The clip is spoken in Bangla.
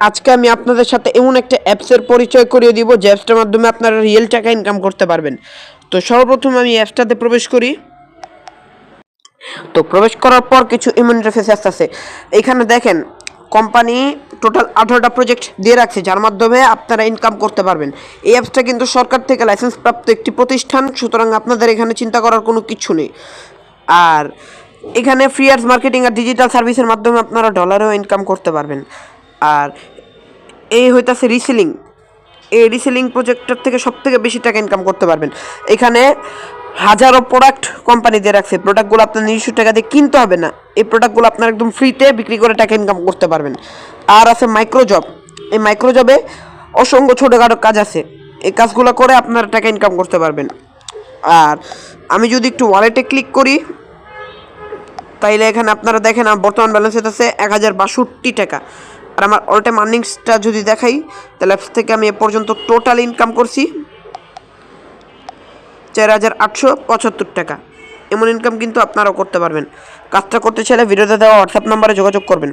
আজকে আমি আপনাদের সাথে এমন একটা অ্যাপসের পরিচয় করিয়ে দিব যে অ্যাপসটার মাধ্যমে আপনারা রিয়েল টাকা ইনকাম করতে পারবেন। তো সর্বপ্রথম আমি অ্যাপসটাতে প্রবেশ করি। তো প্রবেশ করার পর কিছু এমন ইন্টারফেস আসতেছে। এখানে দেখেন কোম্পানি টোটাল 18টা প্রজেক্ট দিয়ে রাখছে যার মাধ্যমে আপনারা ইনকাম করতে পারবেন। এই অ্যাপসটা কিন্তু সরকার থেকে লাইসেন্স প্রাপ্ত একটি প্রতিষ্ঠান, সুতরাং আপনাদের এখানে চিন্তা করার কোনো কিছু নেই। আর এখানে ফ্রি অ্যাডস মার্কেটিং আর ডিজিটাল সার্ভিসের মাধ্যমে আপনারা ডলারেও ইনকাম করতে পারবেন। আর এই হইতাছে রিসেলিং। এই রিসেলিং প্রজেক্টটার থেকে সব থেকে বেশি টাকা ইনকাম করতে পারবেন। এখানে হাজারো প্রোডাক্ট কোম্পানি দিয়ে রাখছে, প্রোডাক্টগুলো আপনার নিজস্ব টাকা দিয়ে কিনতে হবে না। এই প্রোডাক্টগুলো আপনার একদম ফ্রিতে বিক্রি করে টাকা ইনকাম করতে পারবেন। আর আছে মাইক্রোজব। এই মাইক্রোজবে অসংখ্য ছোটোখাটো কাজ আছে, এই কাজগুলো করে আপনারা টাকা ইনকাম করতে পারবেন। আর আমি যদি একটু ওয়ালেটে ক্লিক করি তাইলে এখানে আপনারা দেখেন আমার বর্তমান ব্যালেন্স আছে 1062 টাকা। আর আমার অল টাইম আর্নিংসটা যদি দেখাই তাহলে অ্যাপস থেকে আমি এ পর্যন্ত টোটাল ইনকাম করছি 4875 টাকা। এমন ইনকাম কিন্তু আপনারাও করতে পারবেন। কাজটা করতে চাইলে ভিডিওতে দেওয়া হোয়াটসঅ্যাপ নাম্বারে যোগাযোগ করবেন।